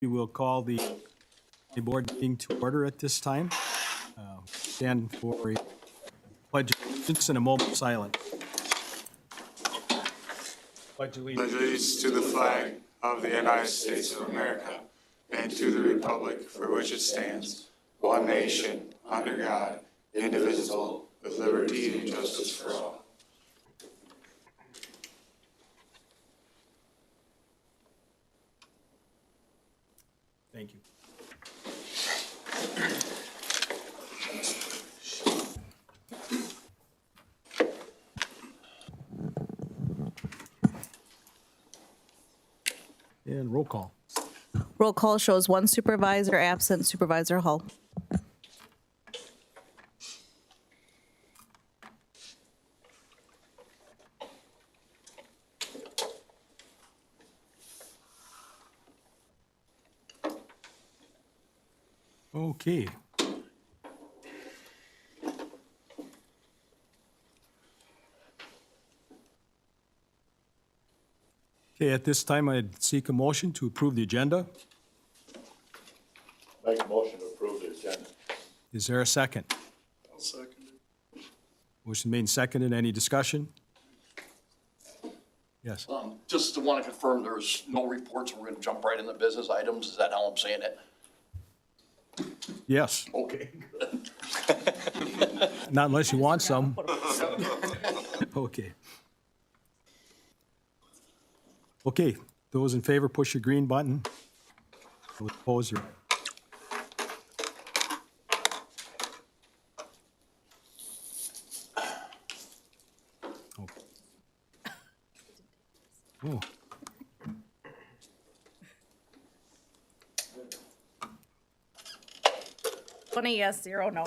We will call the board meeting to order at this time. Stand for a pledge of allegiance and a moment of silence. Pledge Allegiance to the flag of the United States of America and to the republic for which it stands, one nation, under God, indivisible, with liberty and justice for all. Thank you. And roll call. Roll call shows one supervisor absent, Supervisor Hull. Okay. Okay, at this time, I'd seek a motion to approve the agenda. Make a motion to approve the agenda. Is there a second? I'll second it. Motion made and seconded. Any discussion? Yes. Just to want to confirm, there's no reports, we're going to jump right into business items, is that how I'm saying it? Yes. Okay, good. Not unless you want some. Okay. Okay, those in favor, push your green button. Those opposed, your Oh. 20 yes, 0 no.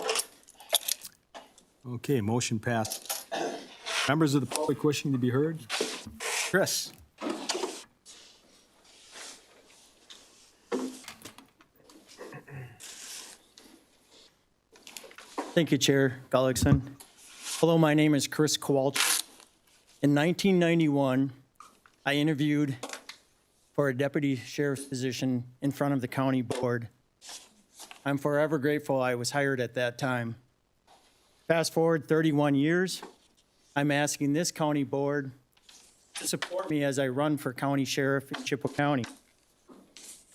Okay, motion passed. Members of the public wishing to be heard? Chris? Thank you, Chair Gullickson. Hello, my name is Chris Kowalczyk. In 1991, I interviewed for a deputy sheriff's position in front of the county board. I'm forever grateful I was hired at that time. Fast forward 31 years, I'm asking this county board to support me as I run for county sheriff in Chippewa County.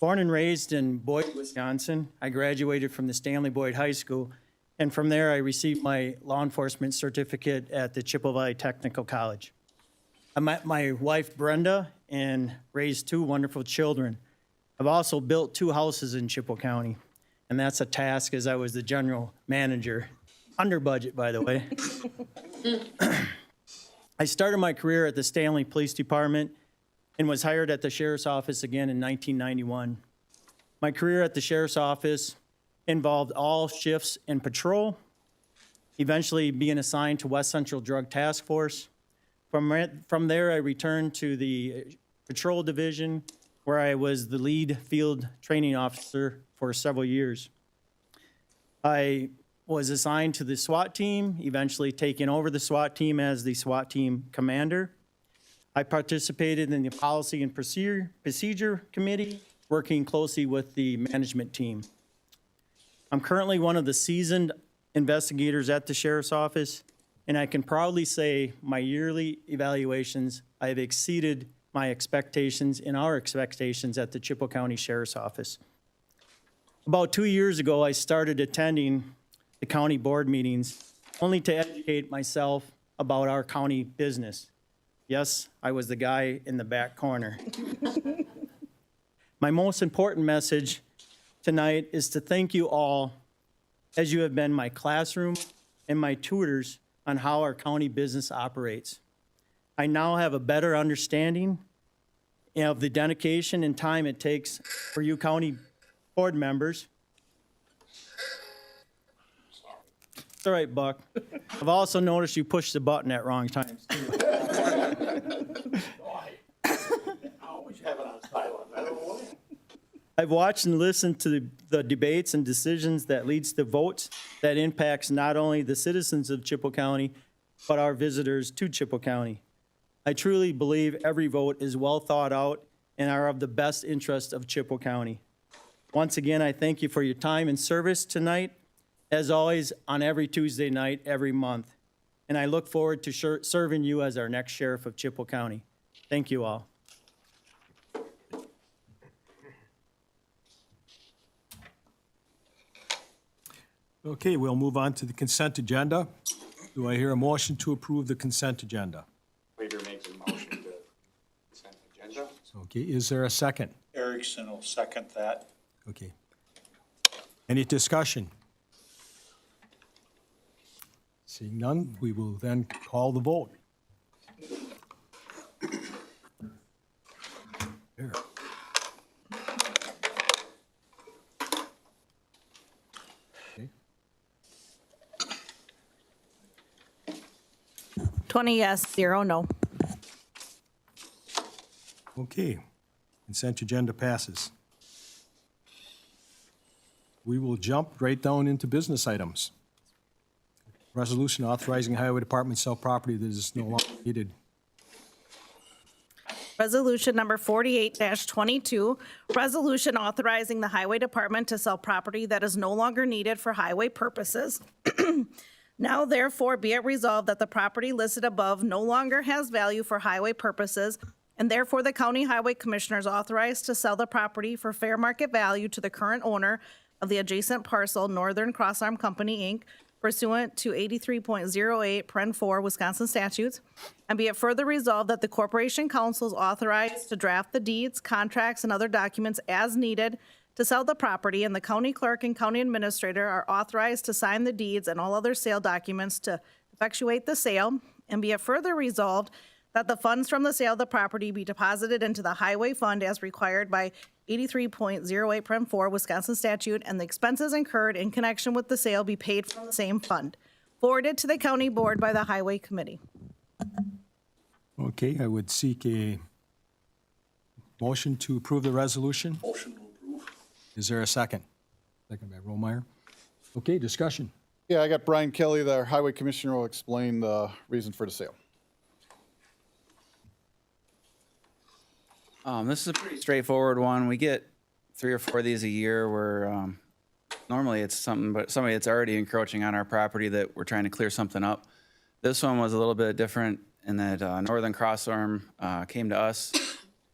Born and raised in Boyd, Wisconsin, I graduated from the Stanley Boyd High School, and from there I received my law enforcement certificate at the Chippewa Valley Technical College. I met my wife Brenda and raised 2 wonderful children. I've also built 2 houses in Chippewa County, and that's a task as I was the general manager. Under budget, by the way. I started my career at the Stanley Police Department and was hired at the Sheriff's Office again in 1991. My career at the Sheriff's Office involved all shifts in patrol, eventually being assigned to West Central Drug Task Force. From there, I returned to the Patrol Division, where I was the lead field training officer for several years. I was assigned to the SWAT team, eventually taking over the SWAT team as the SWAT team commander. I participated in the Policy and Procedure Committee, working closely with the management team. I'm currently one of the seasoned investigators at the Sheriff's Office, and I can proudly say my yearly evaluations, I have exceeded my expectations and our expectations at the Chippewa County Sheriff's Office. About 2 years ago, I started attending the county board meetings only to educate myself about our county business. Yes, I was the guy in the back corner. My most important message tonight is to thank you all, as you have been my classroom and my tutors on how our county business operates. I now have a better understanding of the dedication and time it takes for you county board members. It's all right, Buck. I've also noticed you pushed the button at wrong times. I've watched and listened to the debates and decisions that leads to votes that impacts not only the citizens of Chippewa County, but our visitors to Chippewa County. I truly believe every vote is well thought out and are of the best interest of Chippewa County. Once again, I thank you for your time and service tonight, as always, on every Tuesday night, every month. And I look forward to serving you as our next sheriff of Chippewa County. Thank you all. Okay, we'll move on to the consent agenda. Do I hear a motion to approve the consent agenda? Waiter makes a motion to consent agenda. Okay, is there a second? Erickson will second that. Okay. Any discussion? Seeing none, we will then call the vote. There. Okay. 20 yes, 0 no. Okay, consent agenda passes. We will jump right down into business items. Resolution authorizing highway department to sell property that is no longer needed. Resolution number 48-22, resolution authorizing the highway department to sell property that is no longer needed for highway purposes. Now therefore be it resolved that the property listed above no longer has value for highway purposes, and therefore the county highway commissioners authorized to sell the property for fair market value to the current owner of the adjacent parcel, Northern Crossarm Company, Inc., pursuant to 83.08 Paren 4 Wisconsin statutes, and be it further resolved that the corporation council is authorized to draft the deeds, contracts, and other documents as needed to sell the property, and the county clerk and county administrator are authorized to sign the deeds and all other sale documents to effectuate the sale, and be it further resolved that the funds from the sale of the property be deposited into the highway fund as required by 83.08 Paren 4 Wisconsin statute, and the expenses incurred in connection with the sale be paid from the same fund. Forwarded to the county board by the highway committee. Okay, I would seek a motion to approve the resolution. Motion to approve. Is there a second? Second by Romeyer. Okay, discussion. Yeah, I got Brian Kelly, the highway commissioner, will explain the reason for the sale. This is a pretty straightforward one. We get 3 or 4 of these a year where normally it's somebody that's already encroaching on our property that we're trying to clear something up. This one was a little bit different in that Northern Crossarm came to us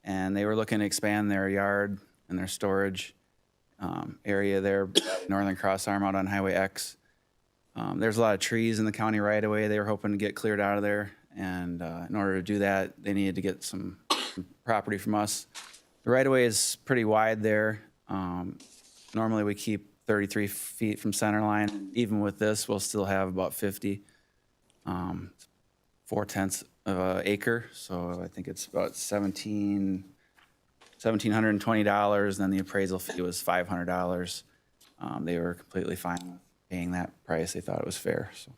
and they were looking to expand their yard and their storage area there, Northern Crossarm out on Highway X. There's a lot of trees in the county right away they were hoping to get cleared out of there, and in order to do that, they needed to get some property from us. The right-of-way is pretty wide there. Normally we keep 33 feet from center line. Even with this, we'll still have about 50, 4/10 of an acre. So I think it's about $1,720. Then the appraisal fee was $500. They were completely fine with paying that price. They thought it was fair. So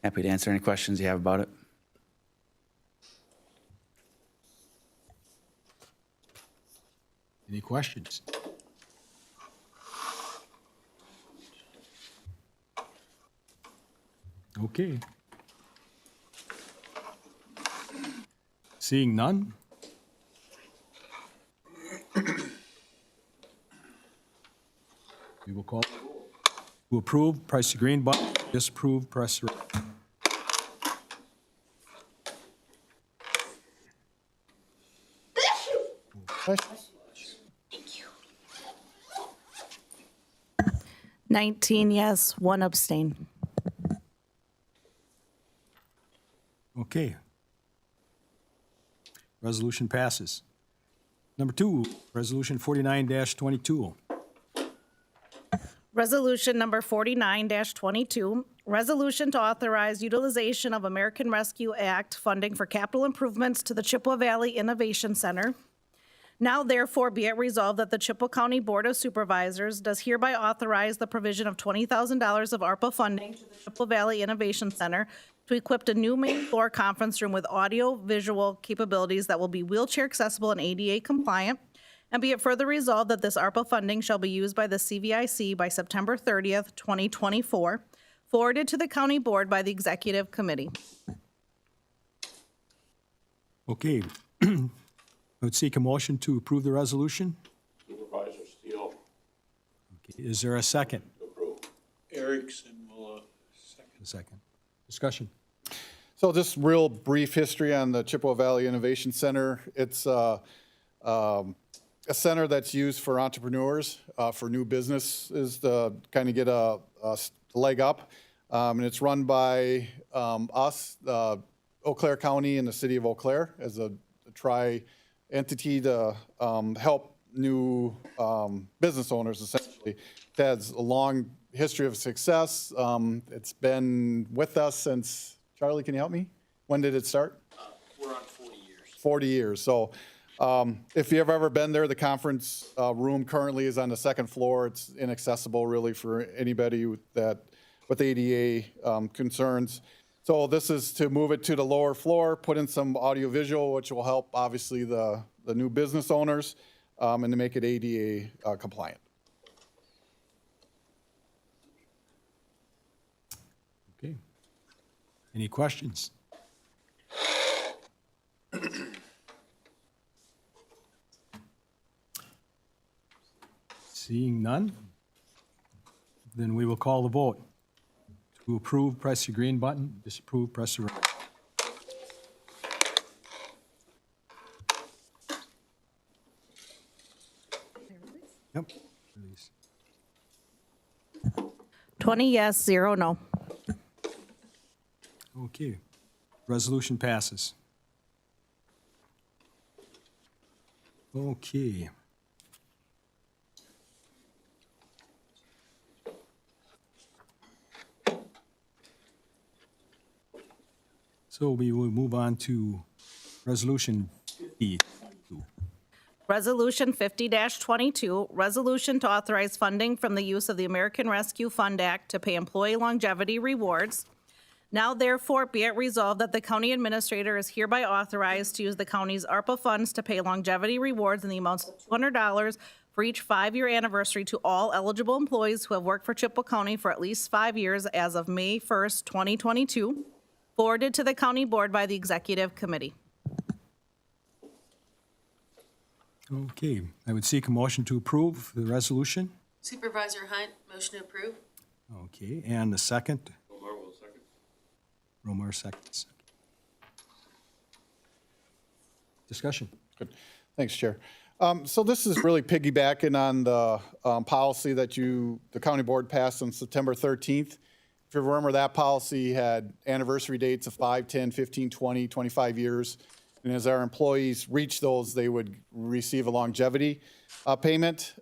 happy to answer any questions you have about it. Any questions? Okay. Seeing none? We will call. To approve, press the green button. Disapprove, press the red. Questions? 19 yes, 1 abstain. Okay. Resolution passes. Number 2, Resolution 49-22. Resolution number 49-22, resolution to authorize utilization of American Rescue Act funding for capital improvements to the Chippewa Valley Innovation Center. Now therefore be it resolved that the Chippewa County Board of Supervisors does hereby authorize the provision of $20,000 of ARPA funding to the Chippewa Valley Innovation Center to equip a new main floor conference room with audio-visual capabilities that will be wheelchair accessible and ADA compliant. And be it further resolved that this ARPA funding shall be used by the CVIC by September 30th, 2024, forwarded to the county board by the executive committee. Okay. I would seek a motion to approve the resolution. Supervisor Steele. Okay, is there a second? Erickson will, second. A second. Discussion. So just real brief history on the Chippewa Valley Innovation Center. It's a center that's used for entrepreneurs, for new businesses to kind of get a leg up. And it's run by us, Eau Claire County and the city of Eau Claire as a tri-entity to help new business owners, essentially. It has a long history of success. It's been with us since, Charlie, can you help me? When did it start? We're on 40 years. 40 years. So if you've ever been there, the conference room currently is on the second floor. It's inaccessible really for anybody with ADA concerns. So this is to move it to the lower floor, put in some audiovisual, which will help obviously the new business owners and to make it ADA compliant. Okay. Any questions? Seeing none, then we will call the vote. To approve, press the green button. Disapprove, press the red. Yep. Release. 20 yes, 0 no. Okay. Resolution passes. Okay. So we will move on to Resolution 50. Resolution 50-22, resolution to authorize funding from the use of the American Rescue Fund Act to pay employee longevity rewards. Now therefore be it resolved that the county administrator is hereby authorized to use the county's ARPA funds to pay longevity rewards in the amounts of $200 for each 5-year anniversary to all eligible employees who have worked for Chippewa County for at least 5 years as of May 1st, 2022, forwarded to the county board by the executive committee. Okay, I would seek a motion to approve the resolution. Supervisor Hunt, motion to approve. Okay, and the second? Omar will second. Romar seconds. Discussion. Good. Thanks, Chair. So this is really piggybacking on the policy that the county board passed on September 13th. If you remember, that policy had anniversary dates of 5, 10, 15, 20, 25 years. And as our employees reach those, they would receive a longevity payment.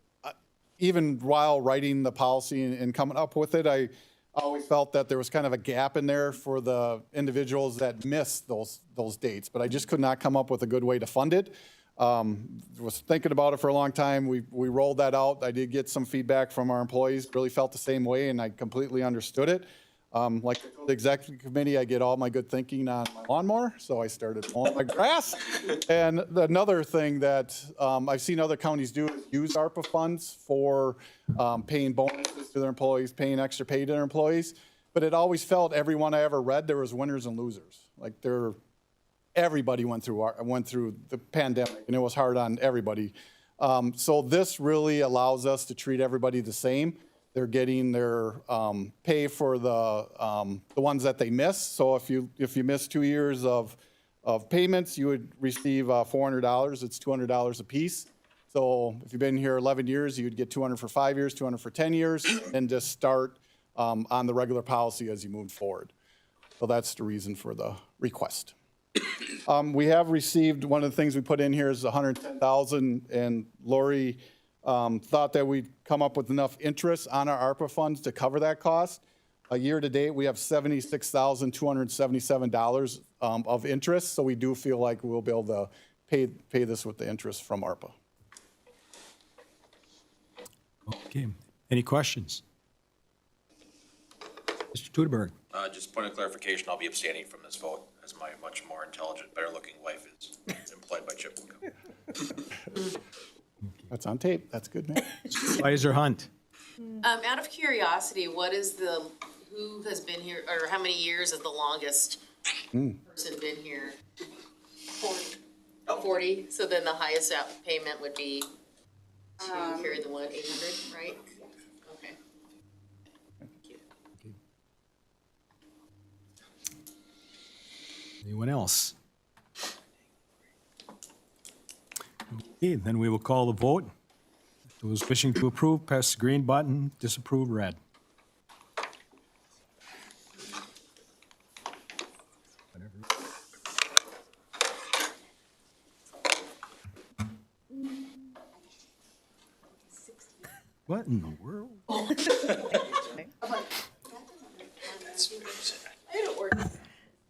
Even while writing the policy and coming up with it, I always felt that there was kind of a gap in there for the individuals that missed those dates. But I just could not come up with a good way to fund it. Was thinking about it for a long time. We rolled that out. I did get some feedback from our employees, really felt the same way, and I completely understood it. Like the executive committee, I get all my good thinking on my lawnmower, so I started mowing my grass. And another thing that I've seen other counties do is use ARPA funds for paying bonuses to their employees, paying extra pay to their employees. But it always felt, every one I ever read, there was winners and losers. Like everybody went through the pandemic, and it was hard on everybody. So this really allows us to treat everybody the same. They're getting their pay for the ones that they miss. So if you miss 2 years of payments, you would receive $400. It's $200 a piece. So if you've been here 11 years, you'd get $200 for 5 years, $200 for 10 years, and just start on the regular policy as you move forward. So that's the reason for the request. We have received, one of the things we put in here is $110,000, and Lori thought that we'd come up with enough interest on our ARPA funds to cover that cost. Year to date, we have $76,277 of interest, so we do feel like we'll be able to pay this with the interest from ARPA. Okay, any questions? Mr. Tudeberg. Just point of clarification, I'll be abstaining from this vote, as my much more intelligent, better-looking wife is employed by Chippewa. That's on tape. That's good, man. Supervisor Hunt. Out of curiosity, who has been here, or how many years is the longest person been here? 40. 40, so then the highest out payment would be to carry the 800, right? Okay. Anyone else? Okay, then we will call the vote. Those wishing to approve, press the green button. Disapprove, red. What in the world?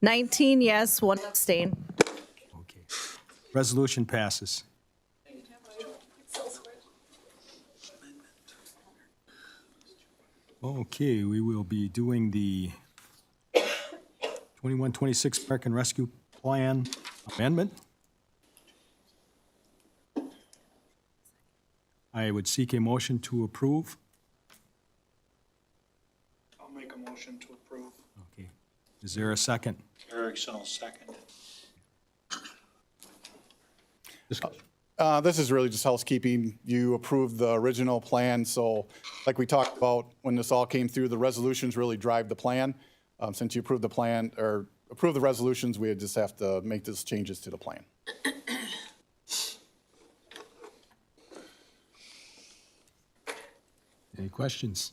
19 yes, 1 abstain. Okay. Resolution passes. Okay, we will be doing the 21-26 American Rescue Plan Amendment. I would seek a motion to approve. I'll make a motion to approve. Okay. Is there a second? Erickson will second. Discussion. This is really just housekeeping. You approved the original plan, so like we talked about when this all came through, the resolutions really drive the plan. Since you approved the plan, or approved the resolutions, we would just have to make those changes to the plan. Any questions?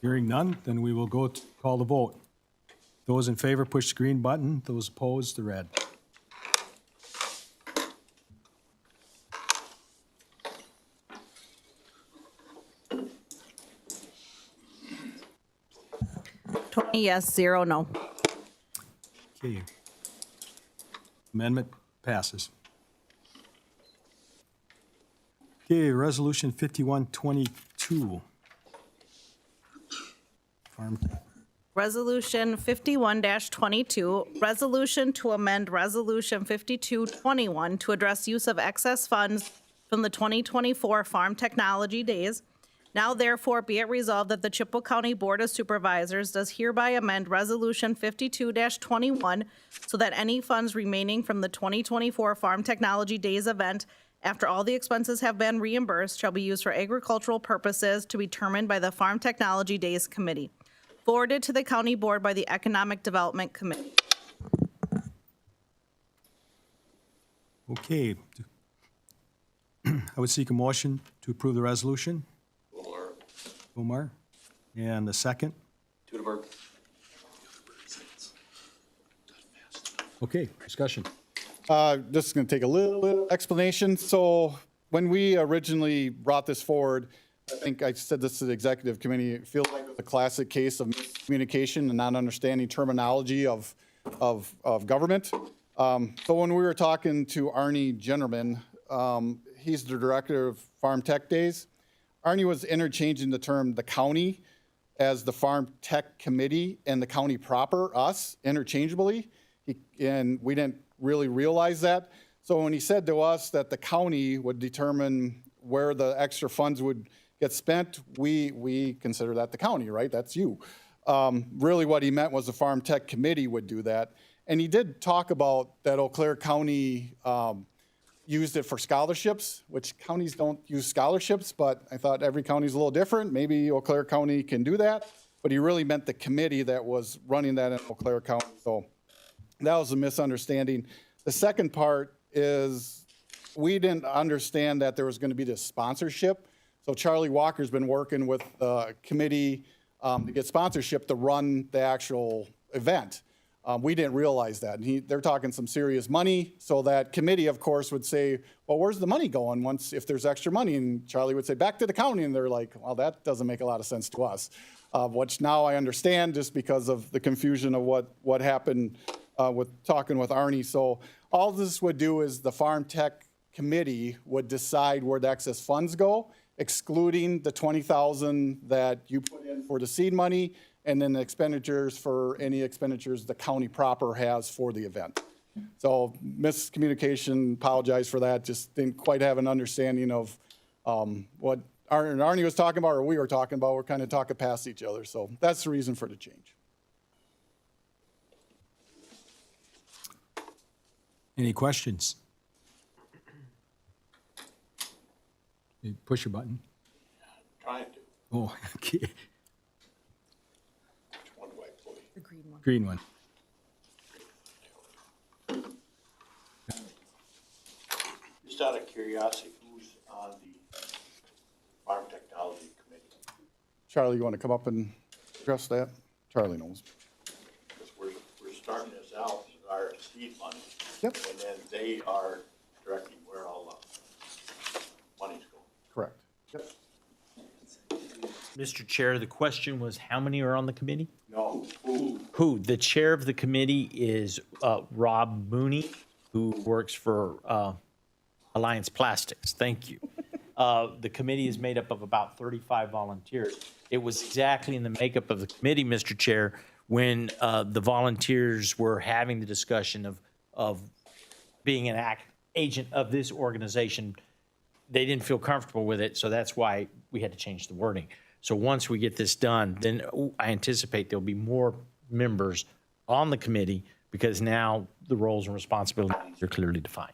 Hearing none, then we will go to call the vote. Those in favor, push the green button. Those opposed, the red. Yes, 0 no. Okay. Amendment passes. Okay, Resolution 5122. Farm Resolution 51-22, resolution to amend Resolution 5221 to address use of excess funds from the 2024 Farm Technology Days. Now therefore be it resolved that the Chippewa County Board of Supervisors does hereby amend Resolution 52-21 so that any funds remaining from the 2024 Farm Technology Days event, after all the expenses have been reimbursed, shall be used for agricultural purposes to be determined by the Farm Technology Days Committee. Forwarded to the County Board by the Economic Development Committee. Okay. I would seek a motion to approve the resolution. Omar. And the second? Teuteberg. Okay, discussion. This is going to take a little explanation. So when we originally brought this forward, I think I said this to the executive committee, it feels like a classic case of miscommunication and not understanding terminology of government. So when we were talking to Arnie Jennerman, he's the director of Farm Tech Days. Arnie was interchanging the term the county as the Farm Tech Committee and the county proper, us, interchangeably. And we didn't really realize that. So when he said to us that the county would determine where the extra funds would get spent, we consider that the county, right? That's you. Really what he meant was the Farm Tech Committee would do that. And he did talk about that Eau Claire County used it for scholarships, which counties don't use scholarships, but I thought every county's a little different. Maybe Eau Claire County can do that. But he really meant the committee that was running that in Eau Claire County. So that was a misunderstanding. The second part is we didn't understand that there was going to be this sponsorship. So Charlie Walker's been working with the committee to get sponsorship to run the actual event. We didn't realize that. And they're talking some serious money. So that committee, of course, would say, well, where's the money going if there's extra money? And Charlie would say, back to the county. And they're like, well, that doesn't make a lot of sense to us, which now I understand just because of the confusion of what happened with talking with Arnie. So all this would do is the Farm Tech Committee would decide where the excess funds go, excluding the $20,000 that you put in for the seed money, and then the expenditures for any expenditures the county proper has for the event. So miscommunication, apologize for that, just didn't quite have an understanding of what Arnie was talking about, or we were talking about, we're kind of talking past each other. So that's the reason for the change. Any questions? You push your button. Trying to. Oh, okay. Which one do I push? The green one. Green one. Just out of curiosity, who's on the Farm Technology Committee? Charlie, you want to come up and address that? Charlie knows. Because we're starting this out with our seed money. Yep. And then they are directing where all the money's going. Correct. Yep. Mr. Chair, the question was, how many are on the committee? No, who? Who? The chair of the committee is Rob Mooney, who works for Alliance Plastics. Thank you. The committee is made up of about 35 volunteers. It was exactly in the makeup of the committee, Mr. Chair, when the volunteers were having the discussion of being an agent of this organization. They didn't feel comfortable with it, so that's why we had to change the wording. So once we get this done, then I anticipate there'll be more members on the committee because now the roles and responsibilities are clearly defined.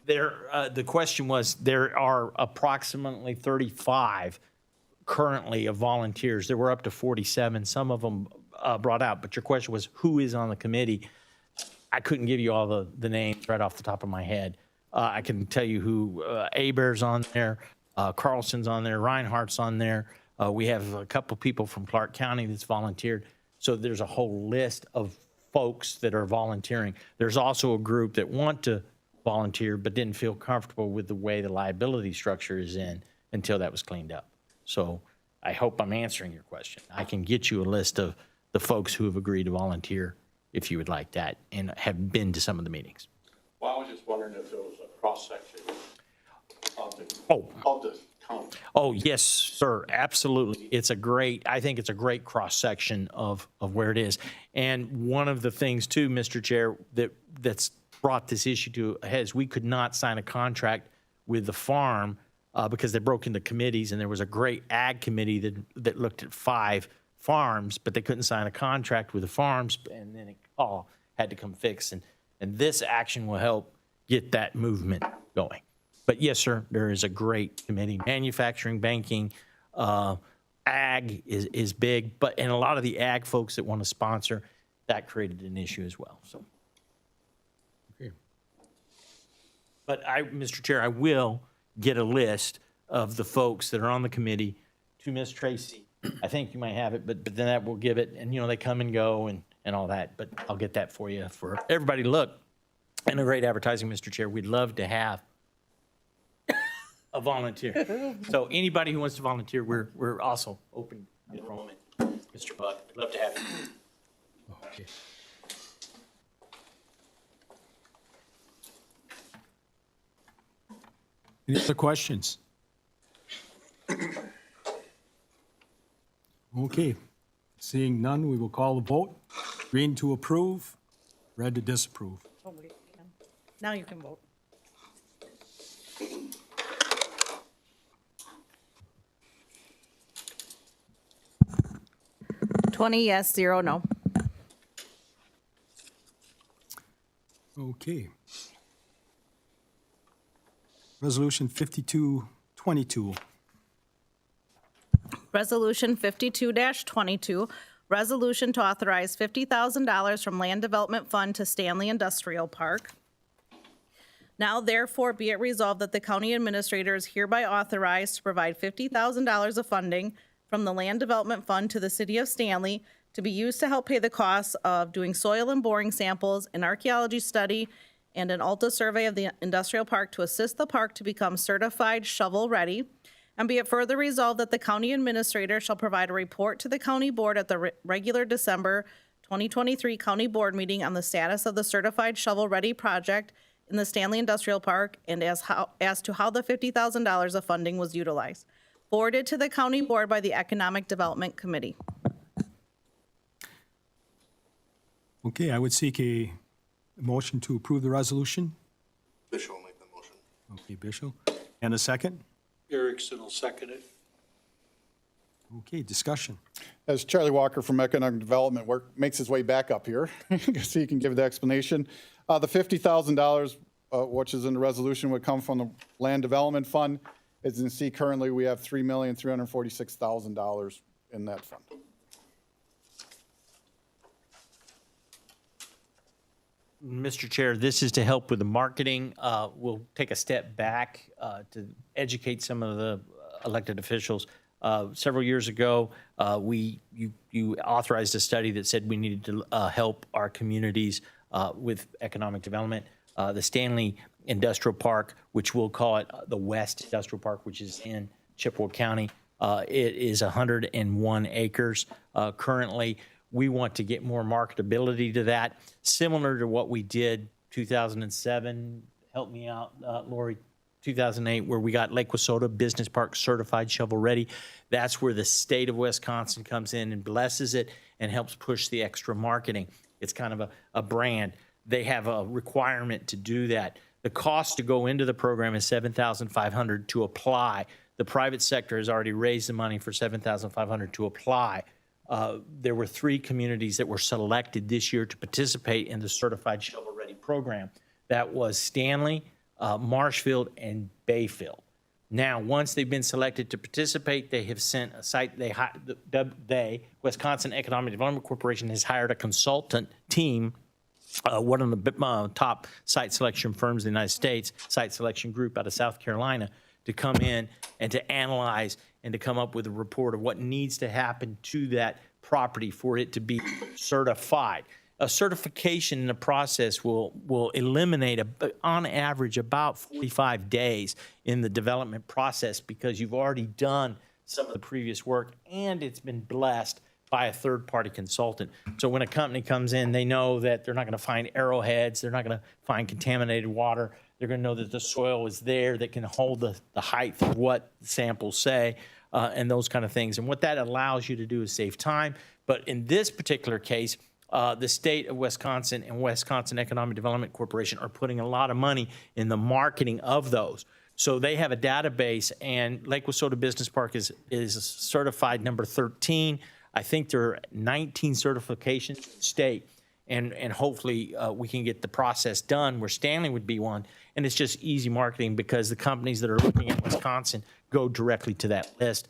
The question was, there are approximately 35 currently of volunteers. There were up to 47. Some of them brought out, but your question was, who is on the committee? I couldn't give you all the names right off the top of my head. I can tell you who Aber's on there, Carlson's on there, Reinhardt's on there. We have a couple people from Clark County that's volunteered. So there's a whole list of folks that are volunteering. There's also a group that want to volunteer but didn't feel comfortable with the way the liability structure is in until that was cleaned up. So I hope I'm answering your question. I can get you a list of the folks who have agreed to volunteer if you would like that and have been to some of the meetings. Well, I was just wondering if there was a cross-section of the county. Oh, yes, sir, absolutely. I think it's a great cross-section of where it is. And one of the things too, Mr. Chair, that's brought this issue to a head is we could not sign a contract with the farm because they broke into committees, and there was a great ag committee that looked at 5 farms, but they couldn't sign a contract with the farms, and then it all had to come fixed. And this action will help get that movement going. But yes, sir, there is a great committee. Manufacturing, banking, ag is big, and a lot of the ag folks that want to sponsor, that created an issue as well. So, Okay. but Mr. Chair, I will get a list of the folks that are on the committee to Ms. Tracy. I think you might have it, but then that will give it, and they come and go and all that. But I'll get that for you for everybody to look. And a great advertising, Mr. Chair. We'd love to have a volunteer. So anybody who wants to volunteer, we're also open to enrollment. Mr. Buck, I'd love to have you. Okay. Any other questions? Okay, seeing none, we will call the vote. Green to approve, red to disapprove. Oh, wait, now you can vote. $20 yes, 0 no. Okay. Resolution 5222. Resolution 52-22, resolution to authorize $50,000 from Land Development Fund to Stanley Industrial Park. Now therefore be it resolved that the county administrator is hereby authorized to provide $50,000 of funding from the Land Development Fund to the city of Stanley to be used to help pay the costs of doing soil and boring samples, an archaeology study, and an ALTA survey of the industrial park to assist the park to become certified shovel-ready. And be it further resolved that the county administrator shall provide a report to the county board at the regular December 2023 county board meeting on the status of the certified shovel-ready project in the Stanley Industrial Park and as to how the $50,000 of funding was utilized. forwarded to the county board by the Economic Development Committee. Okay, I would seek a motion to approve the resolution. Bishop will make the motion. Okay, Bishop. And a second? Erickson will second it. Okay, discussion. As Charlie Walker from Economic Development makes his way back up here, so he can give the explanation. The $50,000, which is in the resolution, would come from the Land Development Fund. As you can see, currently, we have $3,346,000 in that fund. Mr. Chair, this is to help with the marketing. We'll take a step back to educate some of the elected officials. Several years ago, you authorized a study that said we needed to help our communities with economic development. The Stanley Industrial Park, which we'll call it the West Industrial Park, which is in Chippewa County, it is 101 acres currently. We want to get more marketability to that, similar to what we did 2007. Help me out, Lori. 2008, where we got Lake Wissota Business Park certified shovel ready. That's where the state of Wisconsin comes in and blesses it and helps push the extra marketing. It's kind of a brand. They have a requirement to do that. The cost to go into the program is $7,500 to apply. The private sector has already raised the money for $7,500 to apply. There were 3 communities that were selected this year to participate in the certified shovel ready program. That was Stanley, Marshfield, and Bayfield. Now, once they've been selected to participate, they have sent a site. Wisconsin Economic Development Corporation has hired a consultant team, one of the top site selection firms in the United States, site selection group out of South Carolina, to come in and to analyze and to come up with a report of what needs to happen to that property for it to be certified. A certification in the process will eliminate, on average, about 45 days in the development process because you've already done some of the previous work and it's been blessed by a third-party consultant. So when a company comes in, they know that they're not going to find arrowheads, they're not going to find contaminated water, they're going to know that the soil is there that can hold the height of what the samples say, and those kind of things. And what that allows you to do is save time. But in this particular case, the state of Wisconsin and Wisconsin Economic Development Corporation are putting a lot of money in the marketing of those. So they have a database, and Lake Wissota Business Park is certified number 13. I think there are 19 certifications in the state, and hopefully we can get the process done where Stanley would be one. And it's just easy marketing because the companies that are looking at Wisconsin go directly to that list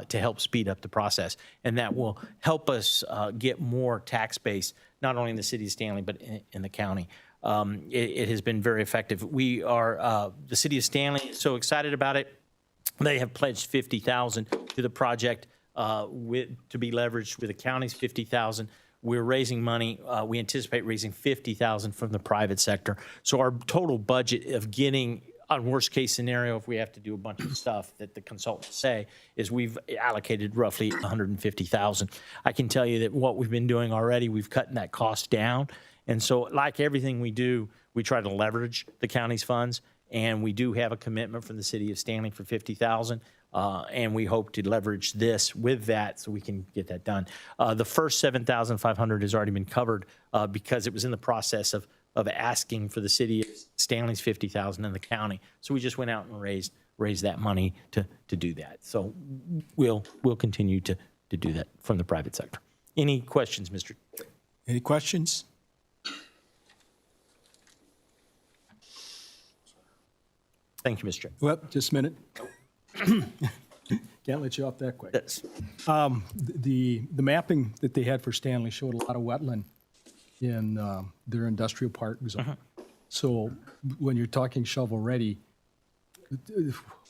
to help speed up the process. And that will help us get more tax base, not only in the city of Stanley, but in the county. It has been very effective. We are, the city of Stanley is so excited about it. They have pledged $50,000 to the project to be leveraged with the county's $50,000. We're raising money. We anticipate raising $50,000 from the private sector. So our total budget of getting, on worst case scenario, if we have to do a bunch of stuff that the consultants say, is we've allocated roughly $150,000. I can tell you that what we've been doing already, we've cut that cost down. And so like everything we do, we try to leverage the county's funds. And we do have a commitment from the city of Stanley for $50,000. And we hope to leverage this with that so we can get that done. The first $7,500 has already been covered because it was in the process of asking for the city of Stanley's $50,000 in the county. So we just went out and raised that money to do that. So we'll continue to do that from the private sector. Any questions, Mr. Chair? Any questions? Thank you, Mr. Chair. Well, just a minute. Can't let you off that quick. Yes. The mapping that they had for Stanley showed a lot of wetland in their industrial park zone. So when you're talking shovel ready,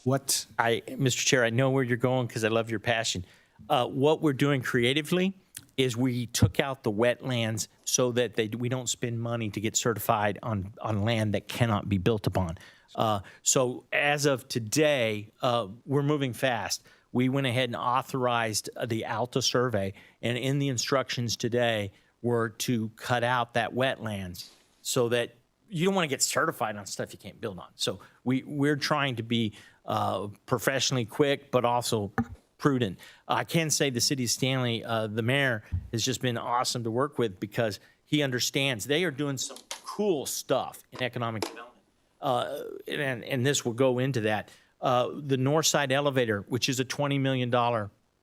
what? Mr. Chair, I know where you're going because I love your passion. What we're doing creatively is we took out the wetlands so that we don't spend money to get certified on land that cannot be built upon. So as of today, we're moving fast. We went ahead and authorized the ALTA survey, and in the instructions today were to cut out that wetlands so that you don't want to get certified on stuff you can't build on. So we're trying to be professionally quick, but also prudent. I can say the city of Stanley, the mayor has just been awesome to work with because he understands they are doing some cool stuff in economic development. And this will go into that. The North Side Elevator, which is a $20 million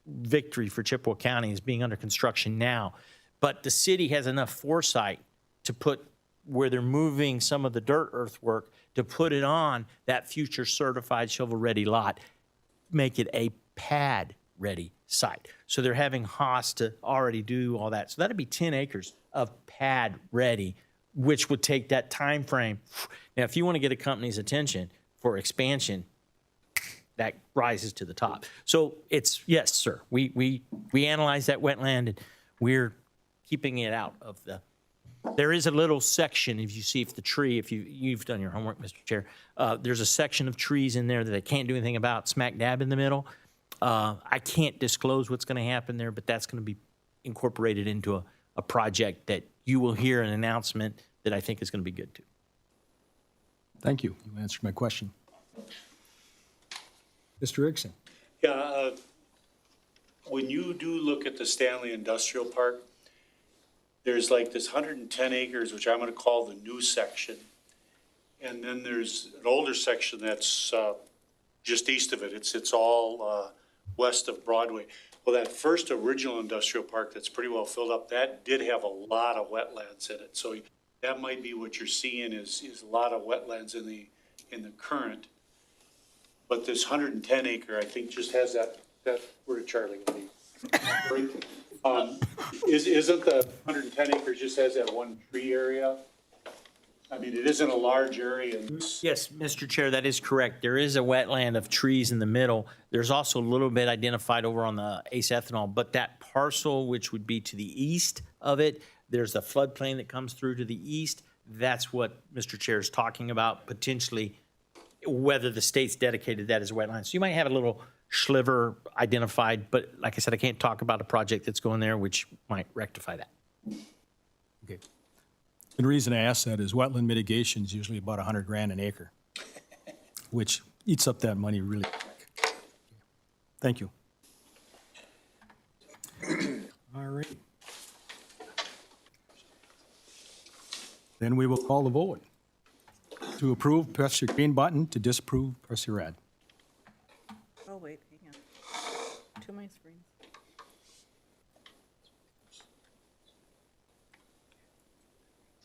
victory for Chippewa County, is being under construction now. But the city has enough foresight to put where they're moving some of the dirt earthwork to put it on that future certified shovel-ready lot, make it a pad-ready site. So they're having Haas to already do all that. So that'd be 10 acres of pad-ready, which would take that time frame. Now, if you want to get a company's attention for expansion, that rises to the top. So it's, yes, sir, we analyze that wetland, and we're keeping it out of the, there is a little section, if you see if the tree, if you've done your homework, Mr. Chair, there's a section of trees in there that they can't do anything about, smack dab in the middle. I can't disclose what's going to happen there, but that's going to be incorporated into a project that you will hear an announcement that I think is going to be good too. Thank you. You answered my question. Mr. Erickson. Yeah, when you do look at the Stanley Industrial Park, there's like this 110 acres, which I'm going to call the new section. And then there's an older section that's just east of it. It's all west of Broadway. Well, that first original industrial park that's pretty well filled up, that did have a lot of wetlands in it. So that might be what you're seeing is a lot of wetlands in the current. But this 110 acre, I think, just has that where did Charlie go? Isn't the 110 acres just has that one tree area? I mean, it isn't a large area. Yes, Mr. Chair, that is correct. There is a wetland of trees in the middle. There's also a little bit identified over on the Ace Ethanol, but that parcel, which would be to the east of it, there's a floodplain that comes through to the east. That's what Mr. Chair is talking about, potentially whether the state's dedicated that as wetlands. So you might have a little sliver identified, but like I said, I can't talk about a project that's going there, which might rectify that. Okay. The reason I ask that is wetland mitigation is usually about 100 grand an acre, which eats up that money really quick. Thank you. All right. Then we will call the vote. To approve, press your green button. To disapprove, press your red. Oh, wait, hang on. To my screen.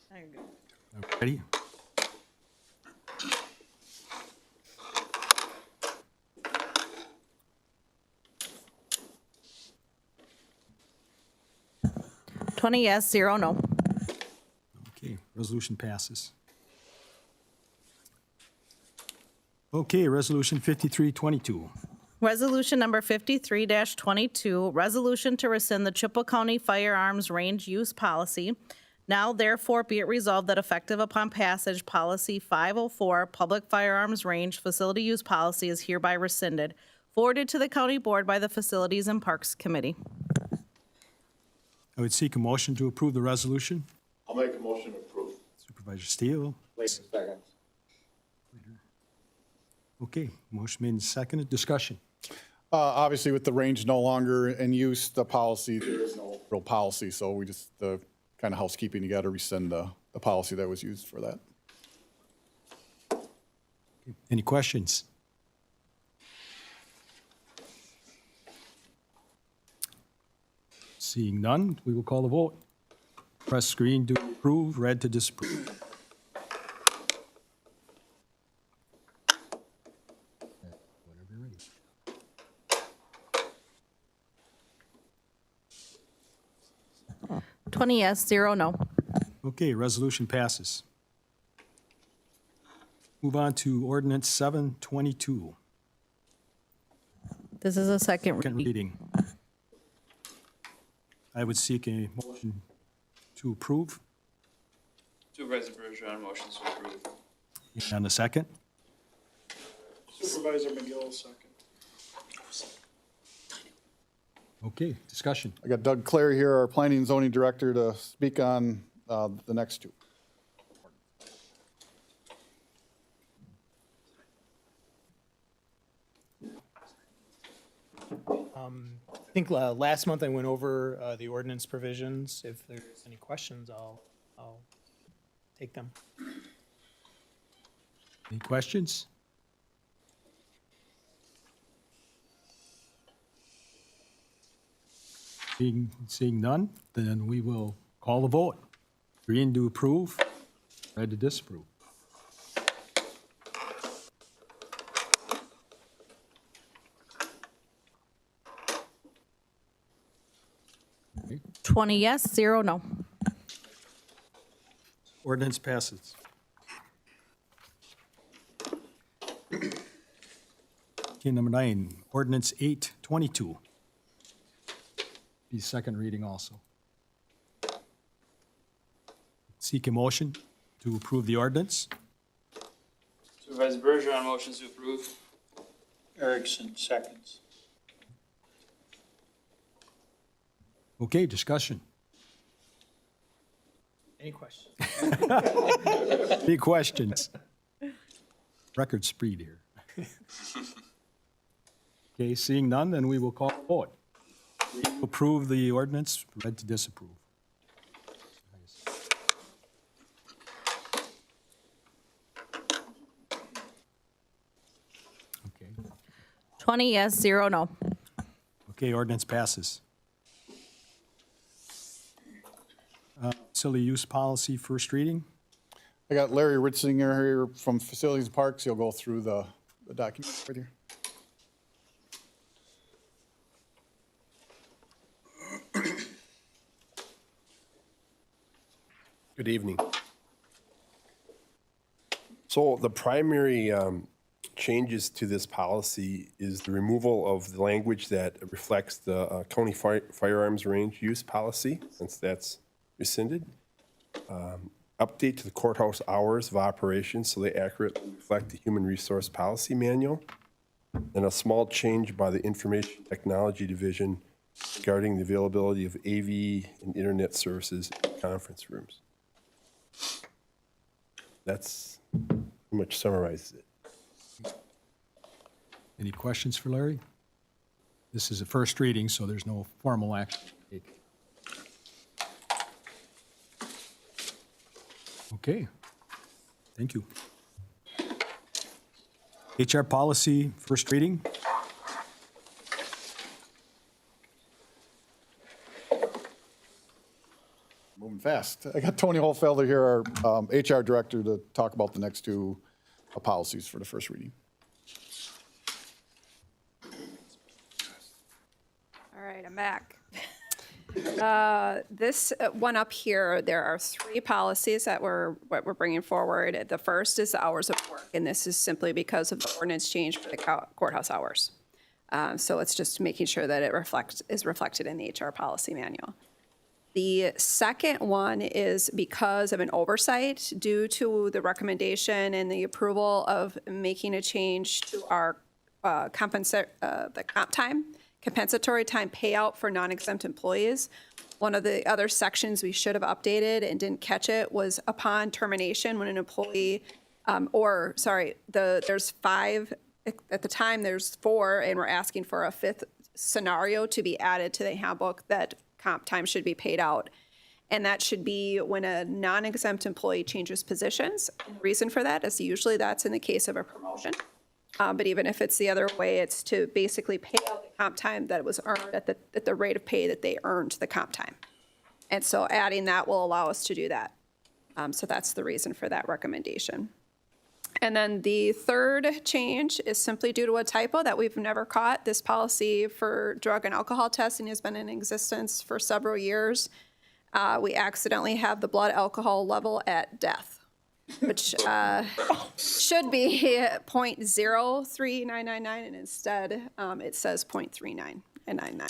There you go. Ready? $20 yes, 0 no. Okay, resolution passes. Okay, resolution 5322. Resolution number 53-22, resolution to rescind the Chippewa County Firearms Range Use Policy. Now therefore be it resolved that effective upon passage, Policy 504, Public Firearms Range Facility Use Policy is hereby rescinded, forwarded to the County Board by the Facilities and Parks Committee. I would seek a motion to approve the resolution. I'll make a motion to approve. Supervisor Steele. Second. Okay, motion made and seconded. Discussion. Obviously, with the range no longer in use, the policy, there is no real policy, so we just, the kind of housekeeping, you got to rescind the policy that was used for that. Any questions? Seeing none, we will call the vote. Press green to approve, red to disapprove. Whenever you're ready. $20 yes, 0 no. Okay, resolution passes. Move on to ordinance 722, This is a second second reading. reading. I would seek a motion to approve. Supervisor Bergeron motions to approve. And a second. Supervisor McGill, second. Okay, discussion. I got Doug Clary here, our planning and zoning director, to speak on the next two. I think last month I went over the ordinance provisions. If there's any questions, I'll take them. Any questions? Seeing none, then we will call the vote. Green to approve, red to disapprove. Okay. 20 yes, 0 no. Ordinance passes. Okay, number 9, ordinance 822. Be second reading also. Seek a motion to approve the ordinance. Supervisor Bergeron motions to approve. Erickson seconds. Okay, discussion. Any questions? Any questions? Record speed here. Okay, seeing none, then we will call the vote. Approve the ordinance, red to disapprove. Okay. 20 yes, 0 no. Okay, ordinance passes. Facility use policy, first reading. I got Larry Ritzinger here from Facilities and Parks. He'll go through the document with you. Good evening. So the primary changes to this policy is the removal of the language that reflects the county firearms range use policy, since that's rescinded. Update to the courthouse hours of operation so they accurately reflect the Human Resource Policy Manual. And a small change by the Information Technology Division regarding the availability of AV and internet services in conference rooms. That's pretty much summarizes it. Any questions for Larry? This is a first reading, so there's no formal action to take. Okay, thank you. HR policy, first reading. Moving fast. I got Tony Holfelder here, our HR director, to talk about the next two policies for the first reading. All right, I'm back. This one up here, there are 3 policies that we're bringing forward. The first is the hours of work, and this is simply because of the ordinance change for the courthouse hours. So it's just making sure that it is reflected in the HR policy manual. The second one is because of an oversight due to the recommendation and the approval of making a change to our the comp time, compensatory time payout for non-exempt employees. One of the other sections we should have updated and didn't catch it was upon termination when an employee, there's 5, at the time there's 4, and we're asking for a 5th scenario to be added to the handbook that comp time should be paid out. And that should be when a non-exempt employee changes positions. The reason for that is usually that's in the case of a promotion. But even if it's the other way, it's to basically pay out the comp time that was earned at the rate of pay that they earned the comp time. And so adding that will allow us to do that. So that's the reason for that recommendation. And then the third change is simply due to a typo that we've never caught. This policy for drug and alcohol testing has been in existence for several years. We accidentally have the blood alcohol level at death, which should be 0.03999, and instead it says 0.39 and 99.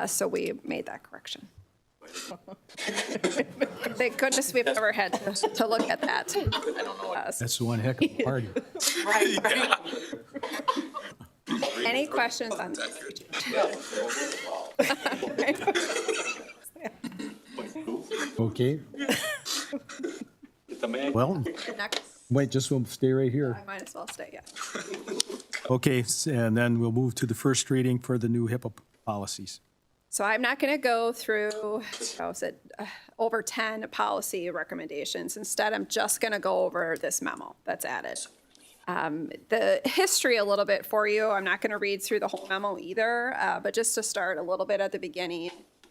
So we made that correction. Thank goodness we've never had to look at that. That's one heck of a party. Right. Any questions on that? Okay, Get the man. well, Next, wait, just we'll stay right here. I might as well stay, yeah. Okay, and then we'll move to the first reading for the new HIPAA policies. So I'm not going to go through, over 10 policy recommendations. Instead, I'm just going to go over this memo that's added. The history a little bit for you. I'm not going to read through the whole memo either, but just to start a little bit at the beginning.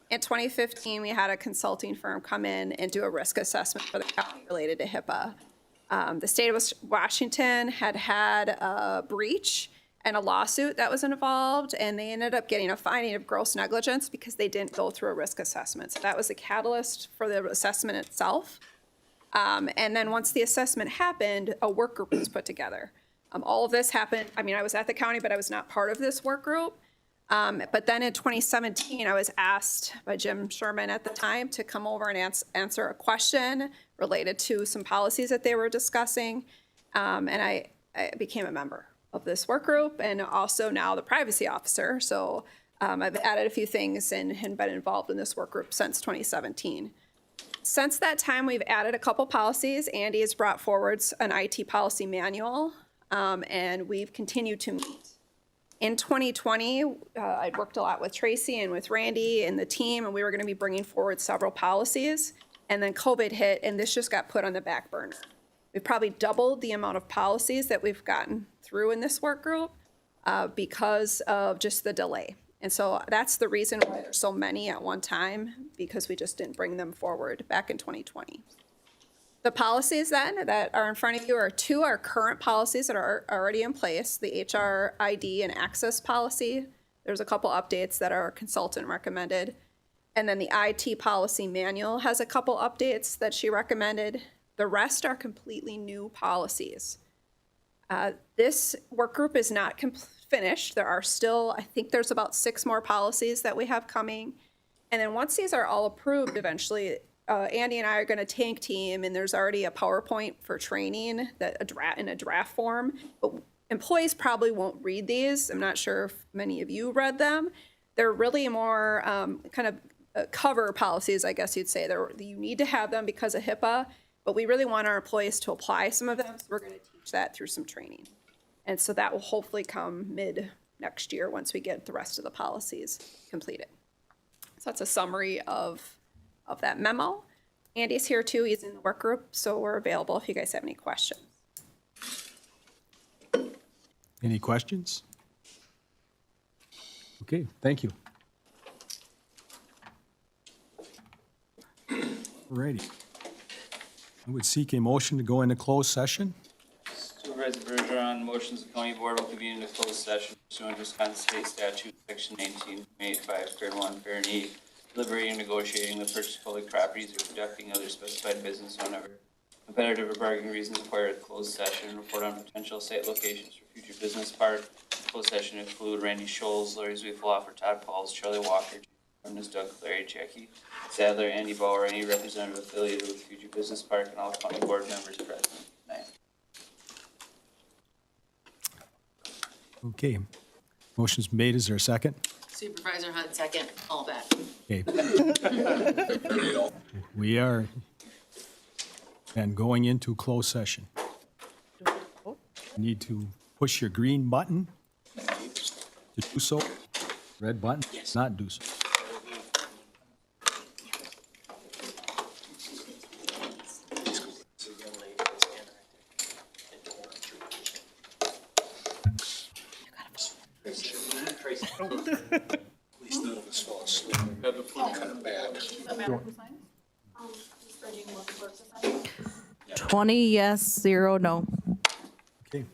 In 2015, we had a consulting firm come in and do a risk assessment for the county related to HIPAA. The state of Washington had a breach and a lawsuit that was involved, and they ended up getting a finding of gross negligence because they didn't go through a risk assessment. So that was the catalyst for the assessment itself. And then once the assessment happened, a work group was put together. All of this happened, I mean, I was at the county, but I was not part of this work group. But then in 2017, I was asked by Jim Sherman at the time to come over and answer a question related to some policies that they were discussing. And I became a member of this work group and also now the privacy officer. So I've added a few things and been involved in this work group since 2017. Since that time, we've added a couple policies. Andy has brought forward an IT policy manual, and we've continued to meet. In 2020, I worked a lot with Tracy and with Randy and the team, and we were going to be bringing forward several policies. And then COVID hit, and this just got put on the back burner. We've probably doubled the amount of policies that we've gotten through in this work group because of just the delay. And so that's the reason why there's so many at one time, because we just didn't bring them forward back in 2020. The policies then that are in front of you are current policies that are already in place, the HR ID and access policy. There's a couple updates that are consultant recommended. And then the IT policy manual has a couple updates that she recommended. The rest are completely new policies. This work group is not finished. There are still, I think there's about 6 more policies that we have coming. And then once these are all approved, eventually, Andy and I are going to tank team, and there's already a PowerPoint for training that in a draft form. But employees probably won't read these. I'm not sure if many of you read them. They're really more kind of cover policies, I guess you'd say. You need to have them because of HIPAA, but we really want our employees to apply some of them, so we're going to teach that through some training. And so that will hopefully come mid next year once we get the rest of the policies completed. So that's a summary of that memo. Andy's here too. He's in the work group, so we're available if you guys have any questions. Any questions? Okay, thank you. Alrighty. I would seek a motion to go into closed session. Supervisor Bergeron, motions the county board will convene into closed session pursuant to Wisconsin State Statute, Section 19.85, Fair 1, Fair Need, deliberating, negotiating the purchase of public properties or conducting other specified business whenever competitive or bargaining reasons require a closed session, report on potential site locations for future business park. Closed session include Randy Scholes, Larry Zwieffelhofer, Todd Pauls, Charlie Walker, Doug Clary, Jackie Sadler, Andy Bauer, any representative affiliated with future business park, and all county board members present tonight. Okay. Motion's made. Is there a second? Supervisor Hunt, second. All back. Okay. We are and going into closed session. You need to push your green button to do so. Red button, not do so. Please none of us fall asleep. Have the food kind of bad. 20 yes, 0 no. Okay.